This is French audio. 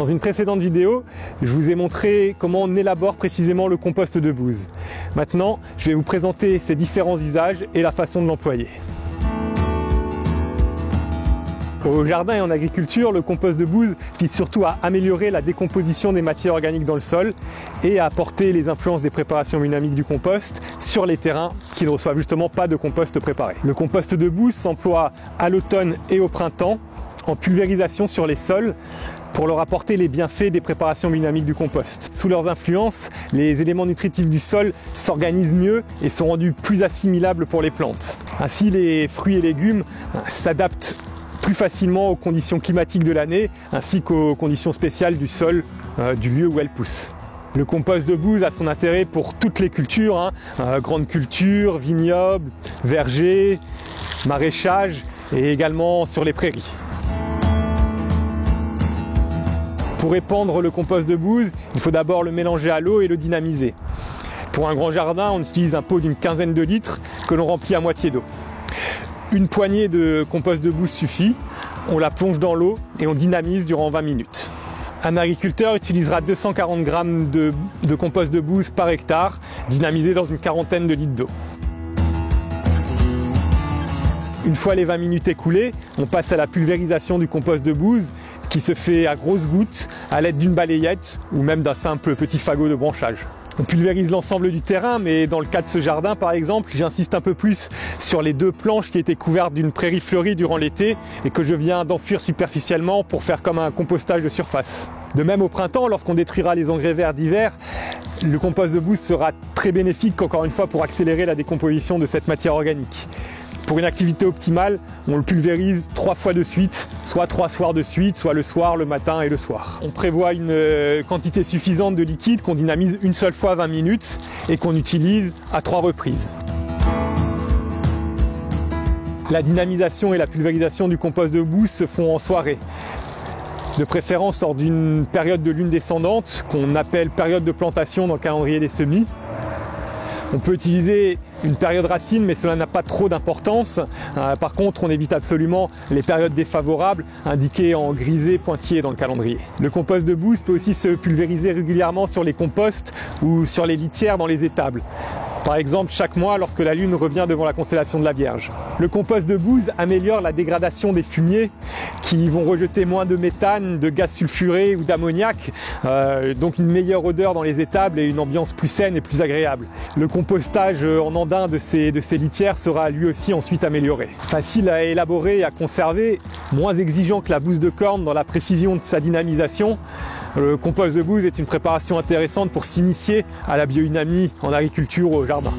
Dans une précédente vidéo, je vous ai montré comment on élabore précisément le compost de bouse. Maintenant, je vais vous présenter ses différents usages et la façon de l'employer. Au jardin et en agriculture, le compost de bouse vise surtout à améliorer la décomposition des matières organiques dans le sol et à apporter les influences des préparations biodynamiques du compost sur les terrains qui ne reçoivent justement pas de compost préparé. Le compost de bouse s'emploie à l'automne et au printemps en pulvérisation sur les sols pour leur apporter les bienfaits des préparations biodynamiques du compost. Sous leurs influences, les éléments nutritifs du sol s'organisent mieux et sont rendus plus assimilables pour les plantes. Ainsi, les fruits et légumes s'adaptent plus facilement aux conditions climatiques de l'année ainsi qu'aux conditions spéciales du sol, du lieu où elles poussent. Le compost de bouse a son intérêt pour toutes les cultures, grandes cultures, vignobles, vergers, maraîchage et également sur les prairies. Pour épandre le compost de bouse, il faut d'abord le mélanger à l'eau et le dynamiser. Pour un grand jardin, on utilise un pot d'une quinzaine de litres que l'on remplit à moitié d'eau. Une poignée de compost de bouse suffit, on la plonge dans l'eau et on dynamise durant 20 minutes. Un agriculteur utilisera 240 g de compost de bouse par hectare, dynamisé dans une quarantaine de litres d'eau. Une fois les 20 minutes écoulées, on passe à la pulvérisation du compost de bouse qui se fait à grosses gouttes à l'aide d'une balayette ou même d'un simple petit fagot de branchage. On pulvérise l'ensemble du terrain, mais dans le cas de ce jardin par exemple, j'insiste un peu plus sur les 2 planches qui étaient couvertes d'une prairie fleurie durant l'été et que je viens d'enfuir superficiellement pour faire comme un compostage de surface. De même au printemps, lorsqu'on détruira les engrais verts d'hiver, le compost de bouse sera très bénéfique encore une fois pour accélérer la décomposition de cette matière organique. Pour une activité optimale, on le pulvérise 3 fois de suite, soit 3 soirs de suite, soit le soir, le matin et le soir. On prévoit une quantité suffisante de liquide qu'on dynamise une seule fois 20 minutes et qu'on utilise à 3 reprises. La dynamisation et la pulvérisation du compost de bouse se font en soirée, de préférence lors d'une période de lune descendante qu'on appelle période de plantation dans le calendrier des semis. On peut utiliser une période racine, mais cela n'a pas trop d'importance. Par contre, on évite absolument les périodes défavorables, indiquées en grisé pointillé dans le calendrier. Le compost de bouse peut aussi se pulvériser régulièrement sur les composts ou sur les litières dans les étables. Par exemple, chaque mois lorsque la Lune revient devant la constellation de la Vierge. Le compost de bouse améliore la dégradation des fumiers qui vont rejeter moins de méthane, de gaz sulfuré ou d'ammoniac, donc une meilleure odeur dans les étables et une ambiance plus saine et plus agréable. Le compostage en andin de ces litières sera lui aussi ensuite amélioré. Facile à élaborer et à conserver, moins exigeant que la bouse de corne dans la précision de sa dynamisation, le compost de bouse est une préparation intéressante pour s'initier à la biodynamie en agriculture ou au jardin.